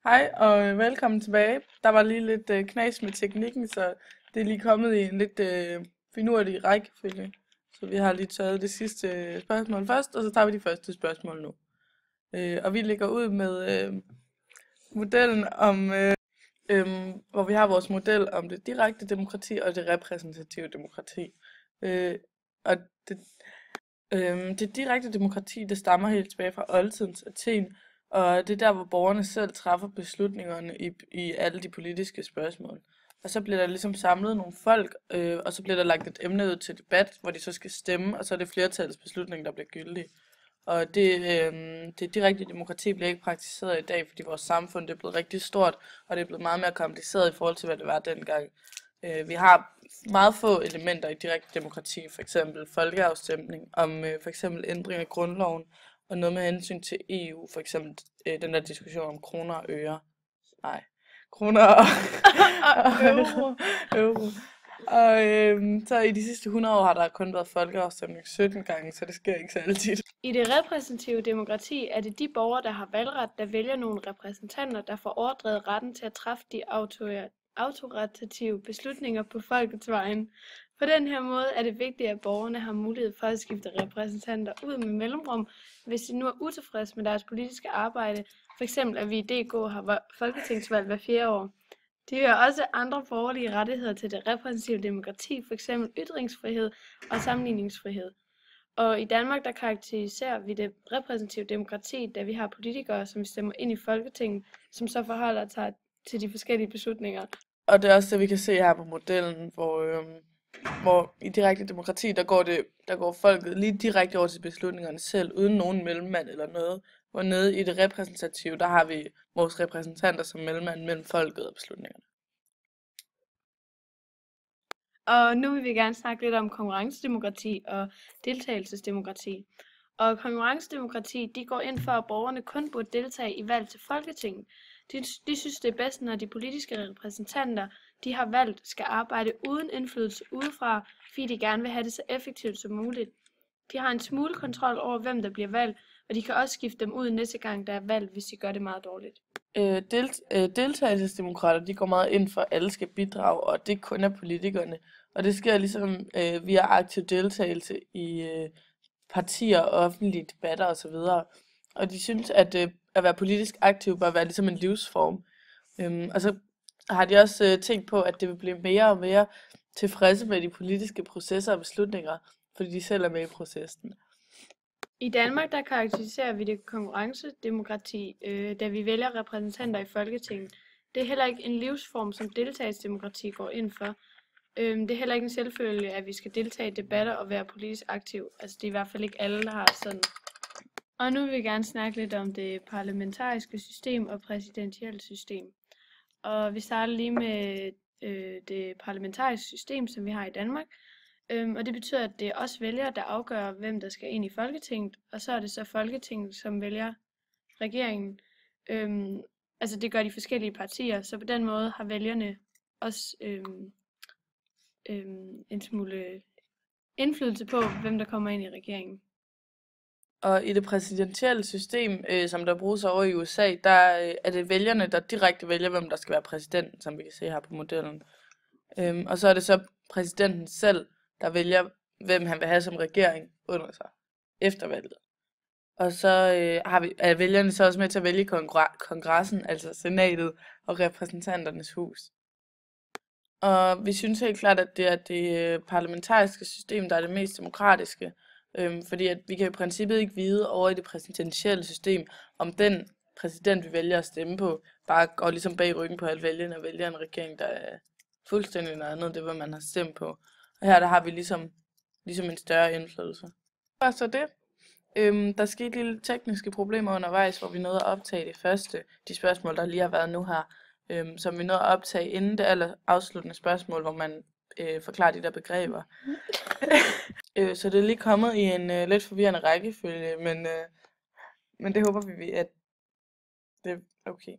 Hej og velkommen tilbage. Der var lige lidt knas med teknikken, så det er lige kommet i en lidt finurlig rækkefølge. Så vi har lige taget det sidste spørgsmål først, og så tager vi de første spørgsmål nu. Og vi lægger ud med modellen om, hvor vi har vores model om det direkte demokrati og det repræsentative demokrati. Øh, og det, det direkte demokrati, det stammer helt tilbage fra oldtidens Athen, og det er der, hvor borgerne selv træffer beslutningerne i alle de politiske spørgsmål. Og så bliver der ligesom samlet nogle folk, og så bliver der lagt et emne ud til debat, hvor de så skal stemme, og så er det flertallets beslutning, der bliver gyldig. Og det direkte demokrati bliver ikke praktiseret i dag, fordi vores samfund det er blevet rigtig stort, og det er blevet meget mere kompliceret i forhold til, hvad det var dengang. Vi har meget få elementer i direkte demokrati, for eksempel folkeafstemning om for eksempel ændring af grundloven, og noget med hensyn til EU, for eksempel den der diskussion om kroner og øre. Nej, kroner og, og euro. Og så i de sidste 100 år har der kun været folkeafstemning 17 gange, så det sker ikke så altid. I det repræsentative demokrati er det de borgere, der har valgret, der vælger nogle repræsentanter, der får overdrevet retten til at træffe de autoritative beslutninger på folkets vegne. På den her måde er det vigtigt, at borgerne har mulighed for at skifte repræsentanter ud med mellemrum, hvis de nu er utilfredse med deres politiske arbejde. For eksempel at vi i DK har folketingsvalg hver 4 år. De har også andre borgerlige rettigheder til det repræsentative demokrati, for eksempel ytringsfrihed og sammenligningsfrihed. Og i Danmark, der karakteriserer vi det repræsentative demokrati, da vi har politikere, som stemmer ind i Folketinget, som så forholder sig til de forskellige beslutninger. Og det er også det, vi kan se her på modellen, hvor i direkte demokrati, der går folket lige direkte over til beslutningerne selv, uden nogen mellemmand eller noget. Hvor nede i det repræsentative, der har vi vores repræsentanter som mellemmand mellem folket og beslutningerne. Og nu vil vi gerne snakke lidt om konkurrencedemokrati og deltagelsesdemokrati. Og konkurrencedemokrati, de går ind for, at borgerne kun burde deltage i valg til Folketinget. De synes, det er bedst, når de politiske repræsentanter, de har valgt, skal arbejde uden indflydelse udefra, fordi de gerne vil have det så effektivt som muligt. De har en smule kontrol over, hvem der bliver valgt, og de kan også skifte dem ud næste gang, der er valg, hvis de gør det meget dårligt. Deltagelsesdemokrater, de går meget ind for, at alle skal bidrage, og det kun er politikerne. Og det sker ligesom via aktiv deltagelse i partier, offentlige debatter osv. Og de synes, at være politisk aktiv bør være ligesom en livsform. Og så har de også tænkt på, at det vil blive mere og mere tilfredse med de politiske processer og beslutninger, fordi de selv er med i processen. I Danmark, der karakteriserer vi det konkurrencedemokrati, da vi vælger repræsentanter i Folketinget. Det er heller ikke en livsform, som deltagelsesdemokrati går ind for. Det er heller ikke en selvfølge, at vi skal deltage i debatter og være politisk aktiv. Altså, det er i hvert fald ikke alle, der har sådan. Og nu vil vi gerne snakke lidt om det parlamentariske system og præsidentielle system. Og vi starter lige med det parlamentariske system, som vi har i Danmark. Og det betyder, at det er os vælgere, der afgør, hvem der skal ind i Folketinget, og så er det så Folketinget, som vælger regeringen. Altså det gør de forskellige partier, så på den måde har vælgerne også en smule indflydelse på, hvem der kommer ind i regeringen. Og i det præsidentielle system, som der bruges over i USA, der er det vælgerne, der direkte vælger, hvem der skal være præsident, som vi kan se her på modellen. Og så er det så præsidenten selv, der vælger, hvem han vil have som regering under sig efter valget. Og så er vælgerne så også med til at vælge kongressen, altså senatet og repræsentanternes hus. Og vi synes helt klart, at det er det parlamentariske system, der er det mest demokratiske, fordi at vi kan i princippet ikke vide over i det præsidentielle system, om den præsident, vi vælger at stemme på, bare går ligesom bag ryggen på alle vælgerne og vælger en regering, der er fuldstændig noget andet, det hvad man har stemt på. Og her der har vi ligesom en større indflydelse. Og så det. Der skete lille tekniske problemer undervejs, hvor vi nåede at optage de spørgsmål, der lige har været nu her, som vi nåede at optage inden det aller afsluttende spørgsmål, hvor man forklarer de der begreber. Så det er lige kommet i en lidt forvirrende rækkefølge, men det håber vi, at det er okay.